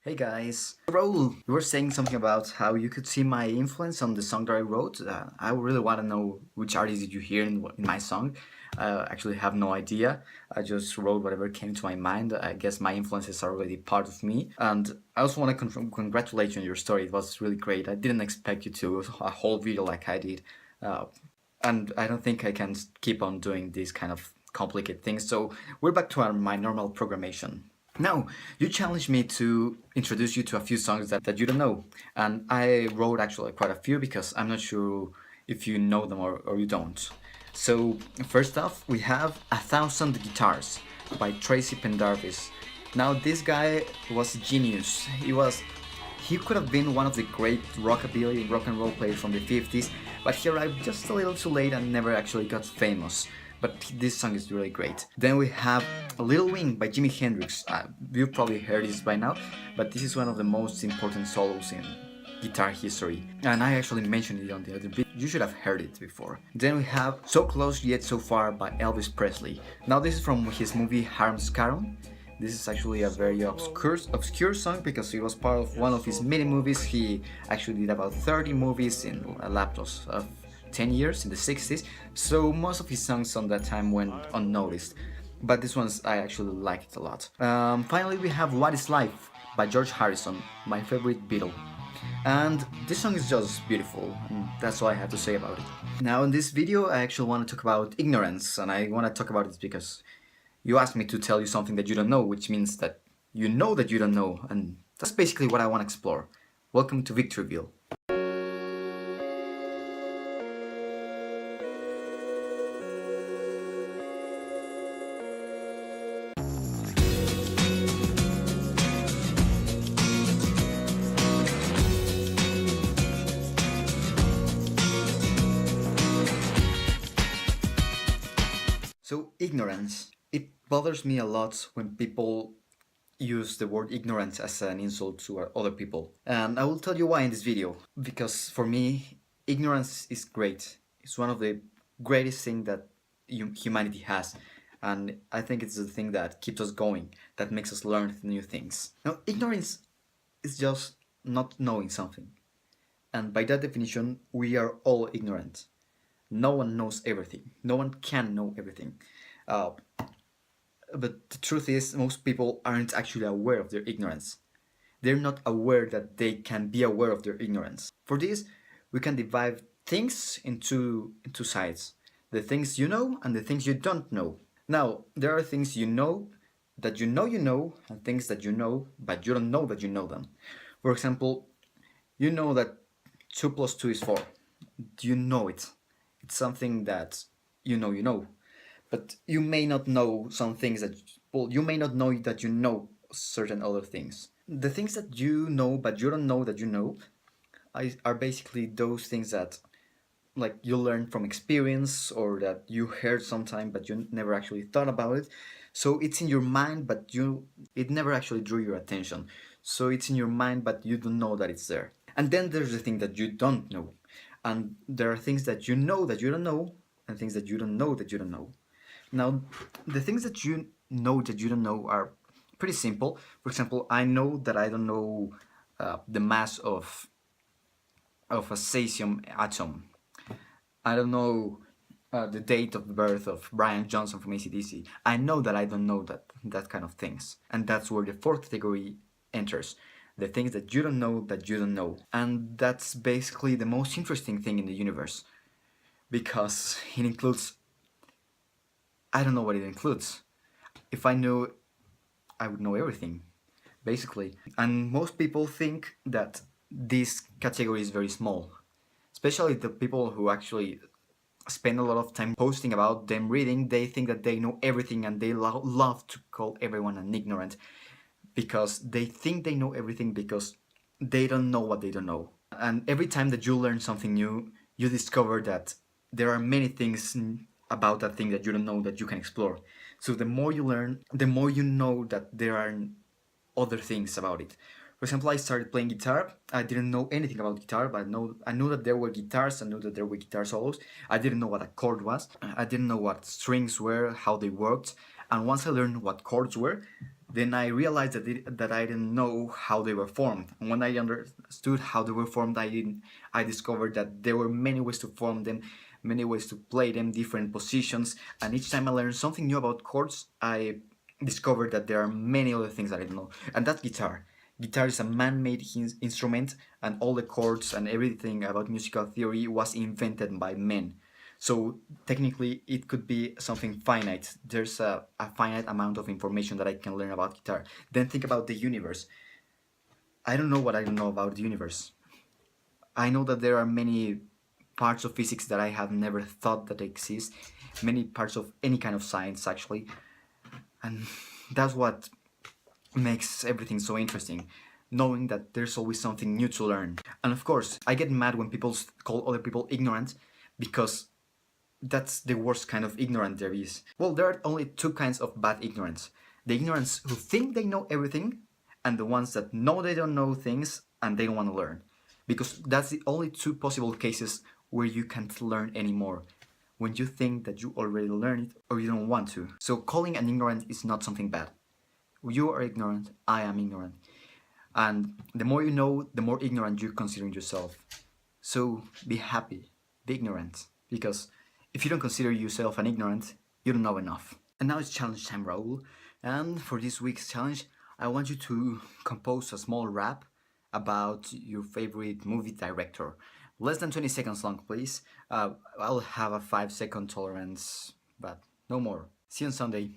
Hey guys. Raul, you were saying something about how you could see my influence on the song that I wrote. I really want to know which artist did you hear in my song. I actually have no idea. I just wrote whatever came to my mind. I guess my influences are already part of me. And I also want to congratulate you on your story. It was really great. I didn't expect you to a whole video like I did. Uh, and I don't think I can keep on doing these kind of complicated things. So we're back to my normal programmation. Now, you challenged me to introduce you to a few songs that you don't know. And I wrote actually quite a few because I'm not sure if you know them or you don't. So, first off, we have 1,000 Guitars by Tracy Pendarvis. Now, this guy was a genius. He could have been one of the great rockabilly rock and roll players from the 50s, but he arrived just a little too late and never actually got famous. But this song is really great. Then we have Little Wing by Jimi Hendrix. You've probably heard this by now, but this is one of the most important solos in guitar history. And I actually mentioned it on the other bit. You should have heard it before. Then we have So Close Yet So Far by Elvis Presley. Now this is from his movie Harem Scarum. This is actually a very obscure song because it was part of one of his many movies. He actually did about 30 movies in a lapse of 10 years in the 60s, so most of his songs on that time went unnoticed, but this one's I actually liked a lot. Finally, we have What Is Life by George Harrison, my favorite Beatle. And this song is just beautiful, and that's all I have to say about it. Now in this video I actually want to talk about ignorance, and I want to talk about it because you asked me to tell you something that you don't know, which means that you don't know, and that's basically what I want to explore. Welcome to Victoryville. So, ignorance. It bothers me a lot when people use the word ignorance as an insult to other people. And I will tell you why in this video. Because for me, ignorance is great. It's one of the greatest things that humanity has. And I think it's the thing that keeps us going, that makes us learn new things. Now, ignorance is just not knowing something. And by that definition, we are all ignorant. No one knows everything. No one can know everything. Uh, but the truth is, most people aren't actually aware of their ignorance. They're not aware that they can be aware of their ignorance. For this, we can divide things into sides. The things you know and the things you don't know. Now, there are things you know, and things that you know, but you don't know that you know them. For example, you know that 2 plus 2 is 4. You know it. It's something that you know. But you may not know some things that, well, you may not know that you know certain other things. The things that you know but you don't know that you know are basically those things that like you learn from experience or that you heard sometime but you never actually thought about it. So it's in your mind but it never actually drew your attention. So it's in your mind but you don't know that it's there. And then there's the thing that you don't know. And there are things that you know that you don't know, and things that you don't know that you don't know. Now, the things that you know that you don't know are pretty simple. For example, I know that I don't know the mass of a cesium atom. I don't know the date of birth of Brian Johnson from AC/DC. I know that I don't know that kind of things. And that's where the fourth category enters. The things that you don't know that you don't know. And that's basically the most interesting thing in the universe. Because it includes... I don't know what it includes. If I knew, I would know everything, basically. And most people think that this category is very small. Especially the people who actually spend a lot of time posting about them reading. They think that they know everything and they love to call everyone an ignorant. Because they think they know everything because they don't know what they don't know. And every time that you learn something new, you discover that there are many things about that thing that you don't know that you can explore. So the more you learn, the more you know that there are other things about it. For example, I started playing guitar. I didn't know anything about guitar, but I knew that there were guitars. I knew that there were guitar solos. I didn't know what a chord was. I didn't know what strings were, how they worked. And once I learned what chords were, Then I realized that I didn't know how they were formed. And when I understood how they were formed, I discovered that there were many ways to form them, many ways to play them, different positions. And each time I learned something new about chords, I discovered that there are many other things that I don't know. And that's guitar. Guitar is a man-made instrument, and all the chords and everything about musical theory was invented by men. So technically, it could be something finite. There's a finite amount of information that I can learn about guitar. Then think about the universe. I don't know what I don't know about the universe. I know that there are many parts of physics that I have never thought that exist, many parts of any kind of science actually, and that's what makes everything so interesting, knowing that there's always something new to learn. And of course, I get mad when people call other people ignorant, because that's the worst kind of ignorant there is. Well, there are only two kinds of bad ignorance: the ignorance who think they know everything, and the ones that know they don't know things and they don't want to learn. Because that's the only two possible cases where you can't learn anymore: when you think that you already learned it or you don't want to. So calling an ignorant is not something bad. You are ignorant, I am ignorant. And the more you know, the more ignorant you're considering yourself. So be happy, be ignorant, because if you don't consider yourself an ignorant, you don't know enough. And now it's challenge time, Raul. And for this week's challenge, I want you to compose a small rap about your favorite movie director. Less than 20 seconds long, please. I'll have a 5-second tolerance, but no more. See you on Sunday.